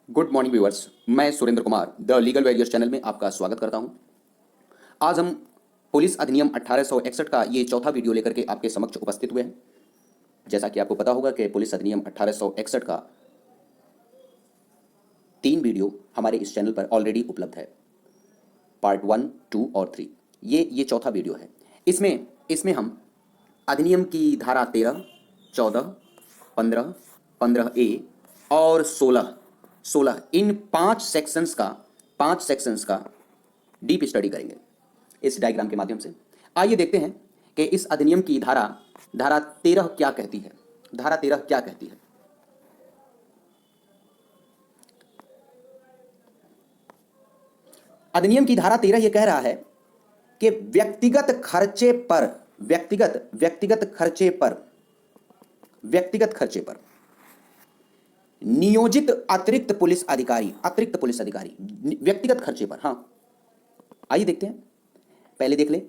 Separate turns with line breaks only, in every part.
Good morning viewers, मैं Surendra Kumar the legal warriors channel में आपका स्वागत करता हूं। आज हम पुलिस अधिनियम 1861 का ये चौथा वीडियो लेकर के आपके समक्ष उपस्थित हुए हैं। जैसा कि आपको पता होगा कि पुलिस अधिनियम 1861 का 3 वीडियो हमारे इस चैनल पर ऑलरेडी उपलब्ध है, पार्ट 1, 2 और 3। ये चौथा वीडियो है। इसमें हम अधिनियम की धारा 13, 14, 15, 15A और 16 इन 5 सेक्शंस का डीप स्टडी करेंगे इस डायग्राम के माध्यम से। आइए देखते हैं कि इस अधिनियम की धारा 13 क्या कहती है। धारा 13 क्या कहती है? अधिनियम की धारा 13 यह कह रहा है कि व्यक्तिगत खर्चे पर नियोजित अतिरिक्त पुलिस अधिकारी व्यक्तिगत खर्चे पर। हाँ, आइए देखते हैं। पहले देख ले,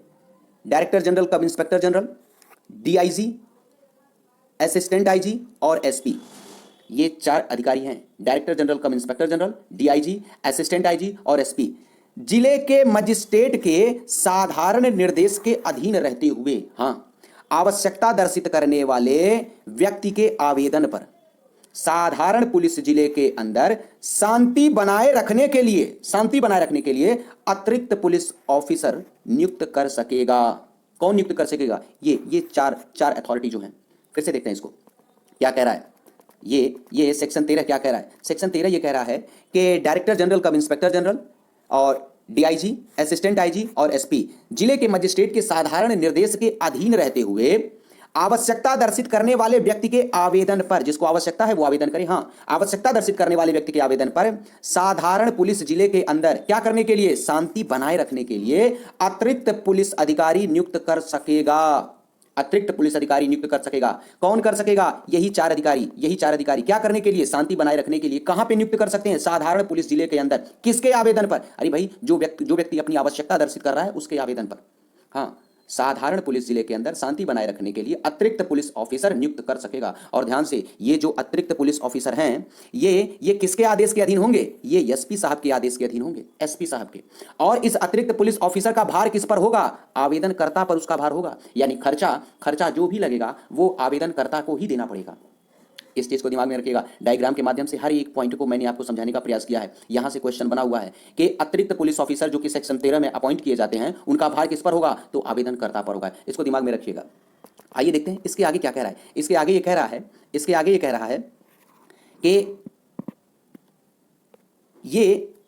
director general cum inspector general, DIG, assistant IG और एसपी, ये 4 अधिकारी हैं। Director general cum inspector general, DIG, assistant IG और एसपी जिले के मजिस्ट्रेट के साधारण निर्देश के अधीन रहते हुए, हाँ, आवश्यकता दर्शित करने वाले व्यक्ति के आवेदन पर साधारण पुलिस जिले के अंदर शांति बनाए रखने के लिए अतिरिक्त पुलिस ऑफिसर नियुक्त कर सकेगा। कौन नियुक्त कर सकेगा? ये चार अथॉरिटी जो हैं। फिर से देखते हैं इसको क्या कह रहा है। ये सेक्शन 13 क्या कह रहा है? सेक्शन 13 ये कह रहा है कि director general cum inspector general और डीआईजी, असिस्टेंट आईजी और एसपी जिले के मजिस्ट्रेट के साधारण निर्देश के अधीन रहते हुए आवश्यकता दर्शित करने वाले व्यक्ति के आवेदन पर, जिसको आवश्यकता है वो आवेदन करे, हाँ, आवश्यकता दर्शित करने वाले व्यक्ति के आवेदन पर साधारण पुलिस जिले के अंदर क्या करने के लिए? शांति बनाए रखने के लिए अतिरिक्त पुलिस अधिकारी नियुक्त कर सकेगा। अतिरिक्त पुलिस अधिकारी नियुक्त कर सकेगा। कौन कर सकेगा? यही चार अधिकारी क्या करने के लिए? शांति बनाए रखने के लिए। कहां पे नियुक्त कर सकते हैं? साधारण पुलिस जिले के अंदर। किसके आवेदन पर? अरे भाई, जो व्यक्ति अपनी आवश्यकता दर्शित कर रहा है उसके आवेदन पर। हाँ, साधारण पुलिस जिले के अंदर शांति बनाए रखने के लिए अतिरिक्त पुलिस ऑफिसर नियुक्त कर सकेगा। और ध्यान से, ये जो अतिरिक्त पुलिस ऑफिसर हैं, ये किसके आदेश के अधीन होंगे? ये एसपी साहब के आदेश के अधीन होंगे, एसपी साहब के। और इस अतिरिक्त पुलिस ऑफिसर का भार किस पर होगा? आवेदनकर्ता पर उसका भार होगा। यानी खर्चा जो भी लगेगा वो आवेदनकर्ता को ही देना पड़ेगा। इस चीज को दिमाग में रखिएगा। डायग्राम के माध्यम से हर एक पॉइंट को मैंने आपको समझाने का प्रयास किया है। यहां से क्वेश्चन बना हुआ है कि अतिरिक्त पुलिस ऑफिसर जो कि सेक्शन 13 में अपॉइंट किए जाते हैं, उनका भार किस पर होगा? तो आवेदनकर्ता पर होगा। इसको दिमाग में रखिएगा। आइए देखते हैं इसके आगे क्या कह रहा है। इसके आगे ये कह रहा है कि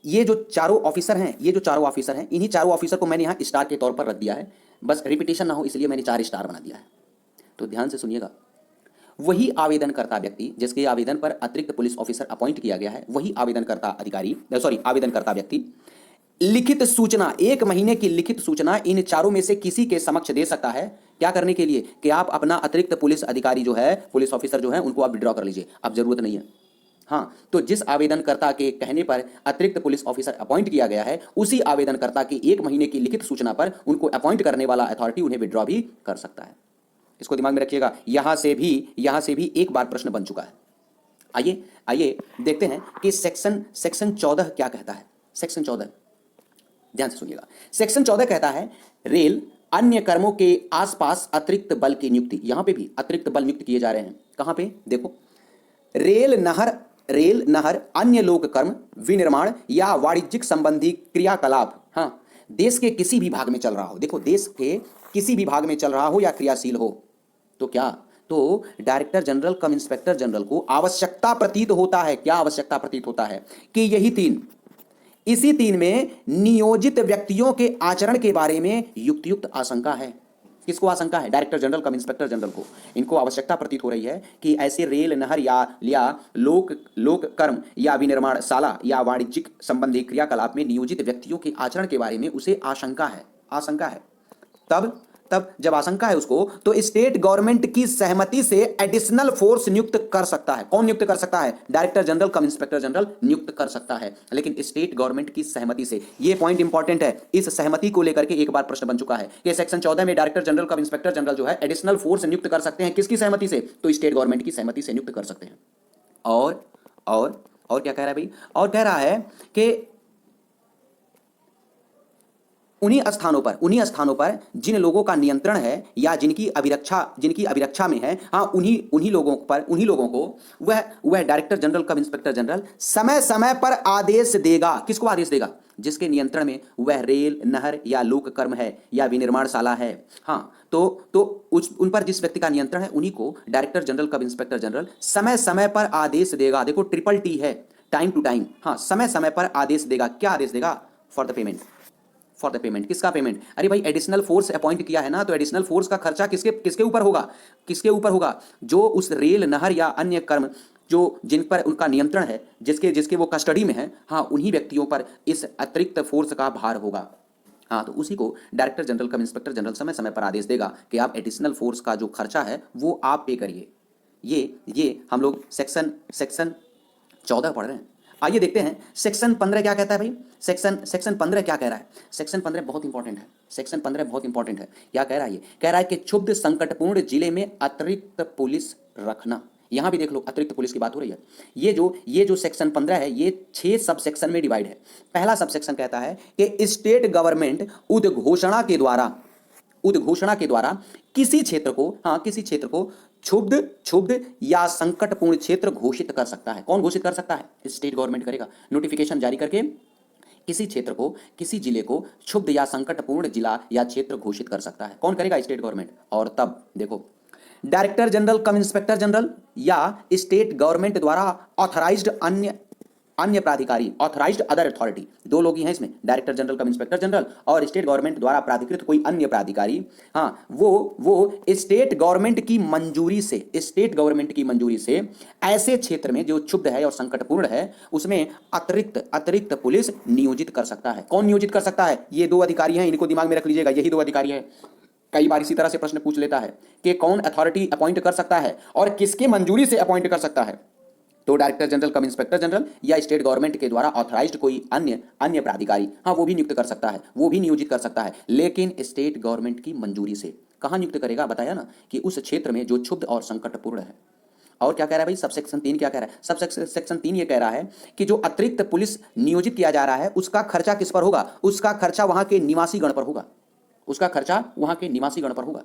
ये जो चारों ऑफिसर हैं, इन्हीं चारों ऑफिसर को मैंने यहां स्टार के तौर पर रख दिया है। बस रिपीटेशन ना हो इसलिए मैंने 4 स्टार बना दिया है। तो ध्यान से सुनिएगा। वही आवेदनकर्ता व्यक्ति जिसके आवेदन पर अतिरिक्त पुलिस ऑफिसर अपॉइंट किया गया है, वही आवेदनकर्ता व्यक्ति लिखित सूचना, 1 महीने की लिखित सूचना इन चारों में से किसी के समक्ष दे सकता है। क्या करने के लिए? कि आप अपना अतिरिक्त पुलिस अधिकारी जो है, पुलिस ऑफिसर जो है, उनको आप विड्रॉ कर लीजिए, अब जरूरत नहीं है। हाँ, तो जिस आवेदनकर्ता के कहने पर अतिरिक्त पुलिस ऑफिसर अपॉइंट किया गया है, उसी आवेदनकर्ता की 1 महीने की लिखित सूचना पर उनको अपॉइंट करने वाला अथॉरिटी उन्हें विड्रॉ भी कर सकता है। इसको दिमाग में रखिएगा। यहां से भी एक बार प्रश्न बन चुका है। आइए देखते हैं कि सेक्शन 14 क्या कहता है। सेक्शन 14 ध्यान से सुनिएगा। सेक्शन 14 कहता है, रेल अन्य कर्मों के आसपास अतिरिक्त बल की नियुक्ति। यहां पे भी अतिरिक्त बल नियुक्त किए जा रहे हैं। कहां पे? देखो, रेल नहर अन्य लोक कर्म, विनिर्माण या वाणिज्यिक संबंधी क्रियाकलाप, हाँ, देश के किसी भी भाग में चल रहा हो। देखो, देश के किसी भी भाग में चल रहा हो या क्रियाशील हो, तो क्या? तो director general cum inspector general को आवश्यकता प्रतीत होता है। क्या आवश्यकता प्रतीत होता है? कि इसी 3 में नियोजित व्यक्तियों के आचरण के बारे में युक्त आशंका है। किसको आशंका है? Director general cum inspector general को। इनको आवश्यकता प्रतीत हो रही है कि ऐसे रेल, नहर या लोक कर्म या विनिर्माणशाला या वाणिज्यिक संबंधी क्रियाकलाप में नियोजित व्यक्तियों के आचरण के बारे में उसे आशंका है। तब जब आशंका है उसको, तो स्टेट गवर्नमेंट की सहमति से एडिशनल फोर्स नियुक्त कर सकता है। कौन नियुक्त कर सकता है? Director general cum inspector general नियुक्त कर सकता है, लेकिन स्टेट गवर्नमेंट की सहमति से। यह पॉइंट इंपॉर्टेंट है। इस सहमति को लेकर के एक बार प्रश्न बन चुका है कि सेक्शन 14 में director general cum inspector general जो है एडिशनल फोर्स नियुक्त कर सकते हैं। किसकी सहमति से? तो स्टेट गवर्नमेंट की सहमति से नियुक्त कर सकते हैं। और क्या कह रहा है भाई, और कह रहा है कि उन्हीं स्थानों पर जिन लोगों का नियंत्रण है या जिनकी अभिरक्षा में है, हाँ, उन्हीं लोगों को वह director general cum inspector general समय समय पर आदेश देगा। किसको आदेश देगा? जिसके नियंत्रण में वह रेल, नहर या लोक कर्म है या विनिर्माणशाला है। हाँ, तो उन पर जिस व्यक्ति का नियंत्रण है उन्हीं को director general cum inspector general समय समय पर आदेश देगा। देखो ट्रिपल टी है, टाइम टू टाइम। हाँ, समय समय पर आदेश देगा। क्या आदेश देगा? For the payment. For the payment. किसका पेमेंट? अरे भाई एडिशनल फोर्स अपॉइंट किया है ना, तो एडिशनल फोर्स का खर्चा किसके ऊपर होगा? किसके ऊपर होगा? जो उस रेल, नहर या अन्य कर्म जो जिन पर उनका नियंत्रण है, जिसके वो कस्टडी में है, हाँ, उन्हीं व्यक्तियों पर इस अतिरिक्त फोर्स का भार होगा। हाँ, तो उसी को director general cum inspector general समय समय पर आदेश देगा कि आप एडिशनल फोर्स का जो खर्चा है वो आप पे करिए। ये हम लोग सेक्शन 14 पढ़ रहे हैं। आइए देखते हैं सेक्शन 15 क्या कहता है भाई। सेक्शन 15 क्या कह रहा है? सेक्शन 15 बहुत इंपॉर्टेंट है। सेक्शन 15 बहुत इंपॉर्टेंट है। क्या कह रहा है? ये कह रहा है कि क्षुब्ध संकटपूर्ण जिले में अतिरिक्त पुलिस रखना। यहां भी देख लो, अतिरिक्त पुलिस की बात हो रही है। ये जो सेक्शन 15 है, ये 6 सब सेक्शन में डिवाइड है। पहला सब सेक्शन कहता है कि स्टेट गवर्नमेंट उद्घोषणा के द्वारा किसी क्षेत्र को क्षुब्ध या संकटपूर्ण क्षेत्र घोषित कर सकता है। कौन घोषित कर सकता है? स्टेट गवर्नमेंट करेगा। नोटिफिकेशन जारी करके किसी क्षेत्र को, किसी जिले को क्षुब्ध या संकटपूर्ण जिला या क्षेत्र घोषित कर सकता है। कौन करेगा? State government. और तब देखो, director general cum inspector general या स्टेट गवर्नमेंट द्वारा ऑथराइज्ड अन्य प्राधिकारी, ऑथराइज्ड अदर अथॉरिटी, दो लोग ही हैं इसमें, director general cum inspector general और स्टेट गवर्नमेंट द्वारा प्राधिकृत कोई अन्य प्राधिकारी, हाँ, वो स्टेट गवर्नमेंट की मंजूरी से ऐसे क्षेत्र में जो क्षुब्ध है और संकटपूर्ण है उसमें अतिरिक्त पुलिस नियोजित कर सकता है। कौन नियोजित कर सकता है? ये 2 अधिकारी हैं, इनको दिमाग में रख लीजिएगा, यही 2 अधिकारी हैं। कई बार इसी तरह से प्रश्न पूछ लेता है कि कौन अथॉरिटी अपॉइंट कर सकता है और किसके मंजूरी से अपॉइंट कर सकता है। तो director general cum inspector general या स्टेट गवर्नमेंट के द्वारा ऑथराइज्ड कोई अन्य प्राधिकारी, हाँ, वो भी नियुक्त कर सकता है, वो भी नियोजित कर सकता है, लेकिन स्टेट गवर्नमेंट की मंजूरी से। कहाँ नियुक्त करेगा? बताया ना कि उस क्षेत्र में जो क्षुब्ध और संकटपूर्ण है। और क्या कह रहा है भाई? सबसेक्शन 3 क्या कह रहा है? सबसेक्शन 3 ये कह रहा है कि जो अतिरिक्त पुलिस नियोजित किया जा रहा है उसका खर्चा किस पर होगा? उसका खर्चा वहां के निवासी गण पर होगा। उसका खर्चा वहां के निवासी गण पर होगा।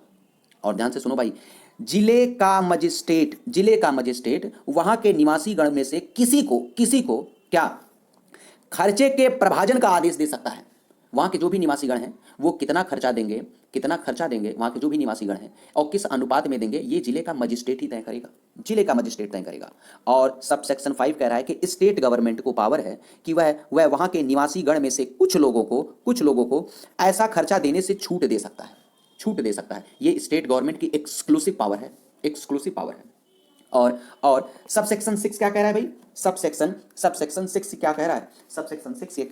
और ध्यान से सुनो भाई, जिले का मजिस्ट्रेट वहां के निवासी गण में से किसी को क्या खर्चे के प्रभाजन का आदेश दे सकता है। वहां के जो भी निवासी गण हैं वो कितना खर्चा देंगे वहां के जो भी निवासी गण हैं और किस अनुपात में देंगे, ये जिले का मजिस्ट्रेट ही तय करेगा। और सब सेक्शन 5 कह रहा है कि स्टेट गवर्नमेंट को पावर है कि वह वहां के निवासी गण में से कुछ लोगों को ऐसा खर्चा देने से छूट दे सकता है। ये स्टेट गवर्नमेंट की एक्सक्लूसिव पावर है। और सब सेक्शन 6 क्या कह रहा है भाई? सब सेक्शन 6 क्या कह रहा है? सब सेक्शन 6 ये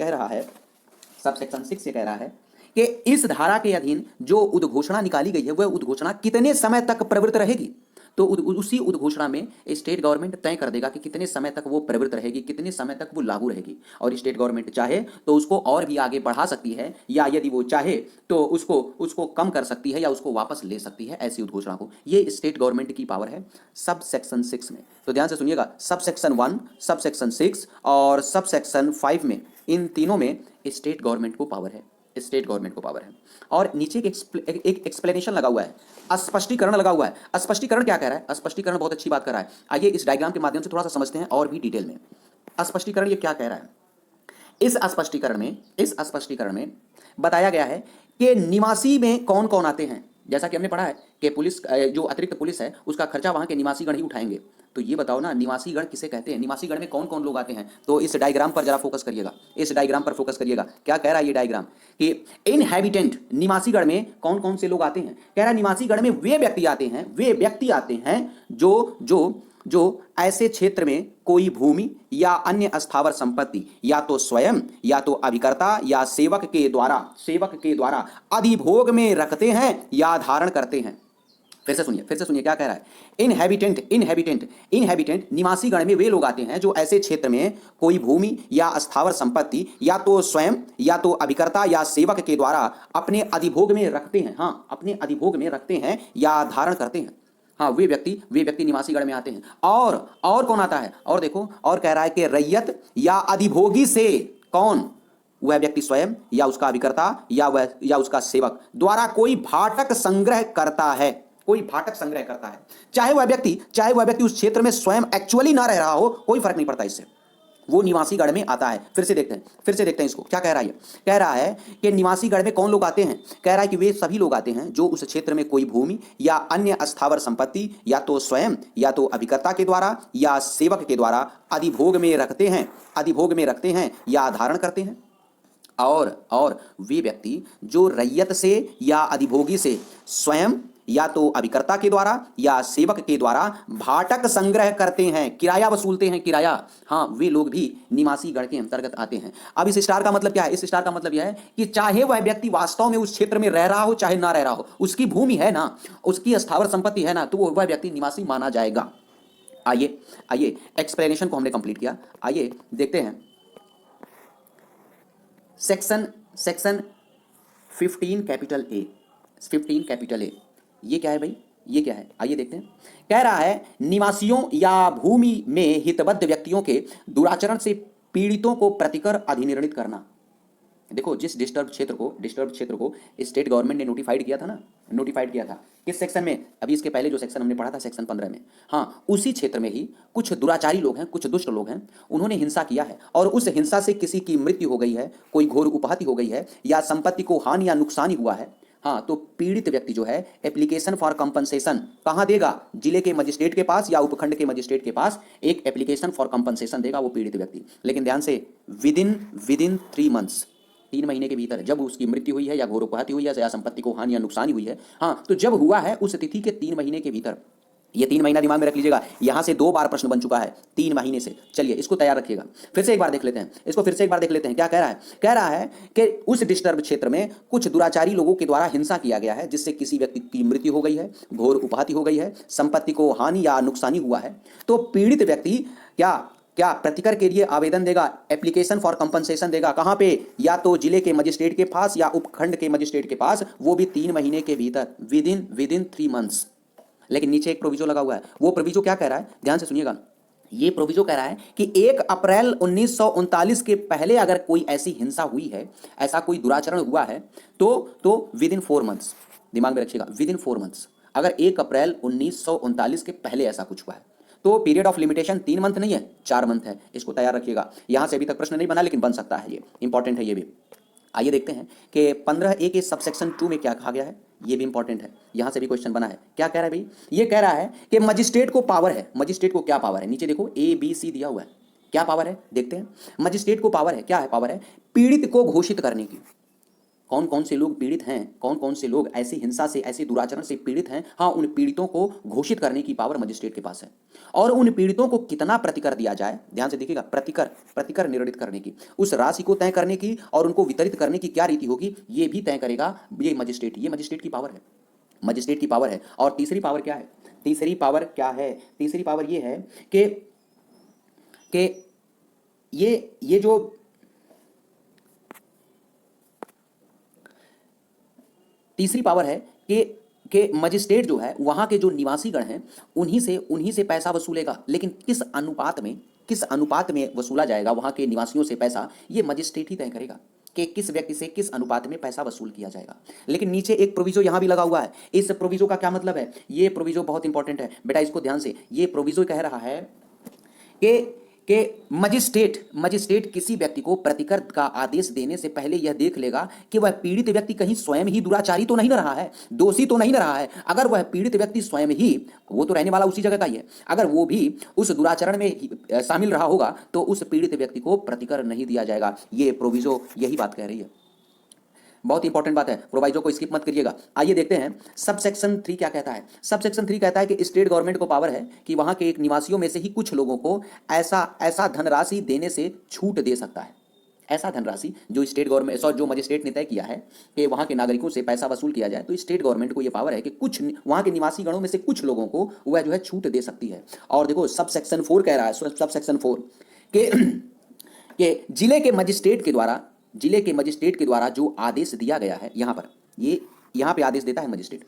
कह रहा है कि इस धारा के अधीन जो उद्घोषणा निकाली गई है वह उद्घोषणा कितने समय तक प्रवृत्त रहेगी। तो उसी उद्घोषणा में स्टेट गवर्नमेंट तय कर देगा कि कितने समय तक वो प्रवृत्त रहेगी, कितने समय तक वो लागू रहेगी। और स्टेट गवर्नमेंट चाहे तो उसको और भी आगे बढ़ा सकती है, या यदि वो चाहे तो उसको कम कर सकती है या उसको वापस ले सकती है, ऐसी उद्घोषणा को। ये स्टेट गवर्नमेंट की पावर है सब सेक्शन 6 में। तो ध्यान से सुनिएगा, सब सेक्शन 1, सब सेक्शन 6 और सब सेक्शन 5 में, इन तीनों में स्टेट गवर्नमेंट को पावर है। और नीचे एक एक्सप्लेनेशन लगा हुआ है, स्पष्टीकरण लगा हुआ है। स्पष्टीकरण क्या कह रहा है? स्पष्टीकरण बहुत अच्छी बात कर रहा है। आइए इस डायग्राम के माध्यम से थोड़ा सा समझते हैं और भी डिटेल में। स्पष्टीकरण ये क्या कह रहा है? इस स्पष्टीकरण में बताया गया है कि निवासी में कौन कौन आते हैं। जैसा कि हमने पढ़ा है कि पुलिस, जो अतिरिक्त पुलिस है उसका खर्चा वहां के निवासी गण ही उठाएंगे। तो ये बताओ ना, निवासी गण किसे कहते हैं? निवासी गण में कौन कौन लोग आते हैं? तो इस डायग्राम पर जरा फोकस करिएगा, क्या कह रहा है ये डायग्राम कि इनहैबिटेंट, निवासी गण में कौन कौन से लोग आते हैं? कह रहा है निवासी गण में वे व्यक्ति आते हैं जो ऐसे क्षेत्र में कोई भूमि या अन्य स्थावर संपत्ति या तो स्वयं या तो अभिकर्ता या सेवक के द्वारा अधिभोग में रखते हैं या धारण करते हैं। फिर से सुनिए क्या कह रहा है? इनहैबिटेंट निवासी गण में वे लोग आते हैं जो ऐसे क्षेत्र में कोई भूमि या स्थावर संपत्ति या तो स्वयं या तो अभिकर्ता या सेवक के द्वारा अपने अधिभोग में रखते हैं, हाँ, अपने अधिभोग में रखते हैं या धारण करते हैं। हाँ, वे व्यक्ति निवासी गण में आते हैं। और कौन आता है? और देखो, और कह रहा है कि रैयत या अधिभोगी से कौन? वह व्यक्ति स्वयं या उसका अभिकर्ता या उसका सेवक द्वारा कोई भाटक संग्रह करता है। कोई भाटक संग्रह करता है, चाहे वह व्यक्ति उस क्षेत्र में स्वयं एक्चुअली ना रह रहा हो, कोई फर्क नहीं पड़ता इससे, वो निवासी गण में आता है। फिर से देखते हैं इसको क्या कह रहा है। कह रहा है कि निवासी गण में कौन लोग आते हैं? कह रहा है कि वे सभी लोग आते हैं जो उस क्षेत्र में कोई भूमि या अन्य अस्थावर संपत्ति या तो स्वयं या तो अभिकर्ता के द्वारा या सेवक के द्वारा अधिभोग में रखते हैं या धारण करते हैं। और वे व्यक्ति जो रैयत से या अधिभोगी से स्वयं या तो अभिकर्ता के द्वारा या सेवक के द्वारा भाटक संग्रह करते हैं, किराया वसूलते हैं, किराया, हाँ, वे लोग भी निवासी गण के अंतर्गत आते हैं। अब इस स्टार का मतलब क्या है? इस स्टार का मतलब यह है कि चाहे वह व्यक्ति वास्तव में उस क्षेत्र में रह रहा हो चाहे ना रह रहा हो, उसकी भूमि है ना, उसकी स्थावर संपत्ति है ना, तो वह व्यक्ति निवासी माना जाएगा। आइए एक्सप्लेनेशन को हमने कंप्लीट किया। आइए देखते हैं सेक्शन 15 कैपिटल ए। ये क्या है भाई? ये क्या है? आइए देखते हैं। कह रहा है निवासियों या भूमि में हितबद्ध व्यक्तियों के दुराचरण से पीड़ितों को प्रतिकर अधिनिर्णित करना। देखो, जिस डिस्टर्ब क्षेत्र को स्टेट गवर्नमेंट ने नोटिफाइड किया था किस सेक्शन में? अभी इसके पहले जो सेक्शन हमने पढ़ा था सेक्शन 15 में, हाँ, उसी क्षेत्र में ही कुछ दुराचारी लोग हैं, कुछ दुष्ट लोग हैं, उन्होंने हिंसा किया है और उस हिंसा से किसी की मृत्यु हो गई है, कोई घोर उपहति हो गई है या संपत्ति को हानि या नुकसान हुआ है, हाँ, तो पीड़ित व्यक्ति जो है एप्लीकेशन फॉर कंपनसेशन कहाँ देगा? जिले के मजिस्ट्रेट के पास या उपखंड के मजिस्ट्रेट के पास एक एप्लीकेशन फॉर कंपनसेशन देगा वो पीड़ित व्यक्ति। लेकिन ध्यान से, विदिन 3 मंथ्स, 3 महीने के भीतर, जब उसकी मृत्यु हुई है या घोर उपहति हुई है या संपत्ति को हानि या नुकसान हुई है, हाँ, तो जब हुआ है उस तिथि के 3 महीने के भीतर। ये 3 महीना दिमाग में रख लीजिएगा, यहां से 2 बार प्रश्न बन चुका है 3 महीने से। चलिए इसको तैयार रखिएगा। फिर से एक बार देख लेते हैं क्या कह रहा है? कह रहा है कि उस डिस्टर्ब क्षेत्र में कुछ दुराचारी लोगों के द्वारा हिंसा किया गया है जिससे किसी व्यक्ति की मृत्यु हो गई है, घोर उपहति हो गई है, संपत्ति को हानि या नुकसानी हुआ है, तो पीड़ित व्यक्ति क्या प्रतिकर के लिए आवेदन देगा, एप्लीकेशन फॉर कंपनसेशन देगा। कहां पे? या तो जिले के मजिस्ट्रेट के पास या उपखंड के मजिस्ट्रेट के पास, वो भी 3 महीने के भीतर, विदिन 3 मंथ्स। लेकिन नीचे एक प्रोविजो लगा हुआ है। वो प्रोविजो क्या कह रहा है? ध्यान से सुनिएगा। ये प्रोविजो कह रहा है कि 1 अप्रैल 1939 के पहले अगर कोई ऐसी हिंसा हुई है, ऐसा कोई दुराचरण हुआ है, तो विदिन 4 मंथ्स, दिमाग में रखिएगा, विदिन 4 मंथ्स। अगर 1 अप्रैल 1939 के पहले ऐसा कुछ हुआ है तो पीरियड ऑफ लिमिटेशन 3 मंथ नहीं है, 4 मंथ है। इसको तैयार रखिएगा। यहां से अभी तक प्रश्न नहीं बना लेकिन बन सकता है, ये इंपॉर्टेंट है ये भी। आइए देखते हैं कि 15A के सबसेक्शन 2 में क्या कहा गया है। ये भी इंपॉर्टेंट है, यहां से भी क्वेश्चन बना है। क्या कह रहा है भाई? ये कह रहा है कि मजिस्ट्रेट को पावर है। मजिस्ट्रेट को क्या पावर है? नीचे देखो ABC दिया हुआ है, क्या पावर है देखते हैं। मजिस्ट्रेट को पावर है, क्या है पावर है? पीड़ित को घोषित करने की। कौन कौन से लोग पीड़ित हैं, कौन कौन से लोग ऐसी हिंसा से, ऐसे दुराचरण से पीड़ित हैं, हाँ, उन पीड़ितों को घोषित करने की पावर मजिस्ट्रेट के पास है। और उन पीड़ितों को कितना प्रतिकर दिया जाए, ध्यान से देखिएगा, प्रतिकर निर्णित करने की, उस राशि को तय करने की और उनको वितरित करने की क्या रीति होगी, ये भी तय करेगा ये मजिस्ट्रेट। ये मजिस्ट्रेट की पावर है, मजिस्ट्रेट की पावर है। और तीसरी पावर क्या है? तीसरी पावर क्या है? तीसरी पावर ये है कि ये जो तीसरी पावर है कि मजिस्ट्रेट जो है वहां के जो निवासी गण हैं उन्हीं से पैसा वसूलेगा। लेकिन किस अनुपात में वसूला जाएगा वहां के निवासियों से पैसा, ये मजिस्ट्रेट ही तय करेगा कि किस व्यक्ति से किस अनुपात में पैसा वसूल किया जाएगा। लेकिन नीचे एक प्रोविजो यहां भी लगा हुआ है। इस प्रोविजो का क्या मतलब है? ये प्रोविजो बहुत इंपॉर्टेंट है बेटा, इसको ध्यान से। ये प्रोविजो कह रहा है कि मजिस्ट्रेट किसी व्यक्ति को प्रतिकर का आदेश देने से पहले यह देख लेगा कि वह पीड़ित व्यक्ति कहीं स्वयं ही दुराचारी तो नहीं रहा है, दोषी तो नहीं रहा है। अगर वह पीड़ित व्यक्ति स्वयं ही, वो तो रहने वाला उसी जगह का ही है, अगर वो भी उस दुराचरण में शामिल रहा होगा तो उस पीड़ित व्यक्ति को प्रतिकर नहीं दिया जाएगा। ये प्रोविजो यही बात कह रही है। बहुत इंपॉर्टेंट बात है, प्रोवाइजो को स्किप मत करिएगा। आइए देखते हैं सब सेक्शन 3 क्या कहता है। सब सेक्शन 3 कहता है कि स्टेट गवर्नमेंट को पावर है कि वहां के एक निवासियों में से ही कुछ लोगों को ऐसा धनराशि देने से छूट दे सकता है। ऐसा धनराशि जो स्टेट गवर्नमेंट जो मजिस्ट्रेट ने तय किया है कि वहां के नागरिकों से पैसा वसूल किया जाए, तो स्टेट गवर्नमेंट को यह पावर है कि कुछ वहां के निवासी गणों में से कुछ लोगों को वह जो है छूट दे सकती है। और देखो सब सेक्शन 4 कह रहा है, सब सेक्शन 4 के जिले के मजिस्ट्रेट के द्वारा जो आदेश दिया गया है, यहाँ पे आदेश देता है मजिस्ट्रेट,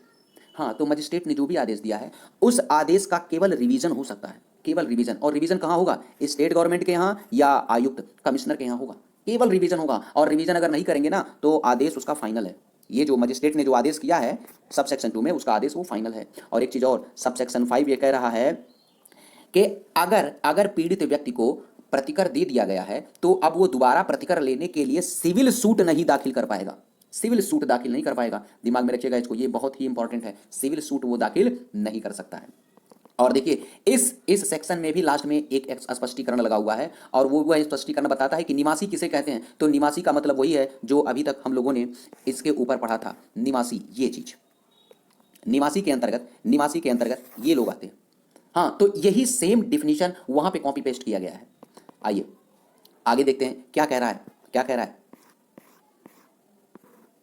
हाँ, तो मजिस्ट्रेट ने जो भी आदेश दिया है उस आदेश का केवल रिवीजन हो सकता है, केवल रिवीजन। और रिवीजन कहाँ होगा? स्टेट गवर्नमेंट के यहाँ या आयुक्त कमिश्नर के यहाँ होगा, केवल रिवीजन होगा। और रिवीजन अगर नहीं करेंगे ना तो आदेश उसका फाइनल है। ये जो मजिस्ट्रेट ने जो आदेश किया है सब सेक्शन 2 में, उसका आदेश वो फाइनल है। और एक चीज़ और, सब सेक्शन 5 ये कह रहा है कि अगर अगर पीड़ित व्यक्ति को प्रतिकर दे दिया गया है तो अब वो दोबारा प्रतिकर लेने के लिए सिविल सूट नहीं दाखिल कर पाएगा, सिविल सूट दाखिल नहीं कर पाएगा। दिमाग में रखिएगा इसको, ये बहुत ही इंपॉर्टेंट है, सिविल सूट वो दाखिल नहीं कर सकता है। और देखिए इस सेक्शन में भी लास्ट में एक स्पष्टीकरण लगा हुआ है, और वो स्पष्टीकरण बताता है कि निवासी किसे कहते हैं। तो निवासी का मतलब वही है जो अभी तक हम लोगों ने इसके ऊपर पढ़ा था, निवासी, ये चीज निवासी के अंतर्गत ये लोग आते हैं। हाँ, तो यही सेम डिफिनीशन वहां पे कॉपी पेस्ट किया गया है। आइए आगे देखते हैं क्या कह रहा है, क्या कह रहा है।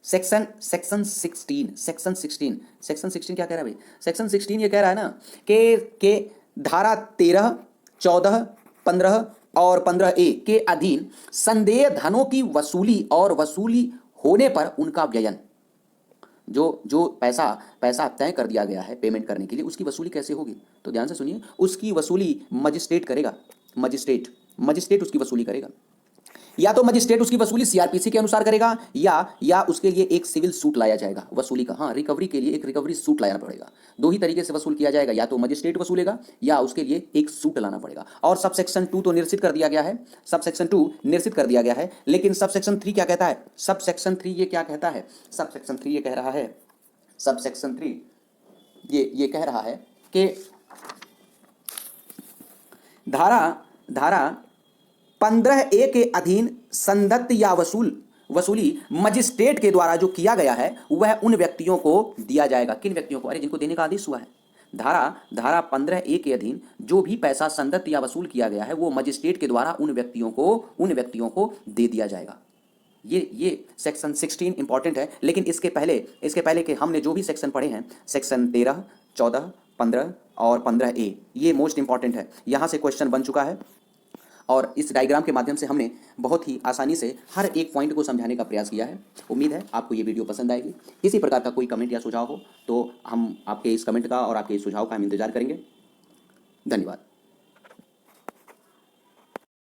सेक्शन 16 क्या कह रहा है भाई? सेक्शन 16 ये कह रहा है ना कि धारा 13, 14, 15 और 15A के अधीन संदेय धनों की वसूली और वसूली होने पर उनका व्ययन, जो पैसा तय कर दिया गया है पेमेंट करने के लिए, उसकी वसूली कैसे होगी? तो ध्यान से सुनिए, उसकी वसूली मजिस्ट्रेट करेगा, मजिस्ट्रेट उसकी वसूली करेगा। या तो मजिस्ट्रेट उसकी वसूली सीआरपीसी के अनुसार करेगा या उसके लिए एक सिविल सूट लाया जाएगा वसूली का। हाँ, रिकवरी के लिए एक रिकवरी सूट लाना पड़ेगा। दो ही तरीके से वसूल किया जाएगा, या तो मजिस्ट्रेट वसूलेगा या उसके लिए एक सूट लाना पड़ेगा। और सब सेक्शन 2 तो निश्चित कर दिया गया है, सब सेक्शन 2 निश्चित कर दिया गया है। लेकिन सब सेक्शन 3 क्या कहता है? सब सेक्शन 3 ये क्या कहता है? सब सेक्शन 3 ये कह रहा है, सब सेक्शन 3 ये कह रहा है कि धारा 15A के अधीन संदत्त या वसूली मजिस्ट्रेट के द्वारा जो किया गया है वह उन व्यक्तियों को दिया जाएगा। किन व्यक्तियों को? अरे जिनको देने का आदेश हुआ है। धारा 15A के अधीन जो भी पैसा संदत्त या वसूल किया गया है वो मजिस्ट्रेट के द्वारा उन व्यक्तियों को दे दिया जाएगा। ये सेक्शन 16 इंपॉर्टेंट है। लेकिन इसके पहले के हमने जो भी सेक्शन पढ़े हैं, सेक्शन 13, 14, 15 और 15A, ये मोस्ट इंपॉर्टेंट है। यहाँ से क्वेश्चन बन चुका है और इस डायग्राम के माध्यम से हमने बहुत ही आसानी से हर एक पॉइंट को समझाने का प्रयास किया है। उम्मीद है आपको ये वीडियो पसंद आएगी। इसी प्रकार का कोई कमेंट या सुझाव हो तो हम आपके इस कमेंट का और आपके इस सुझाव का हम इंतजार करेंगे। धन्यवाद।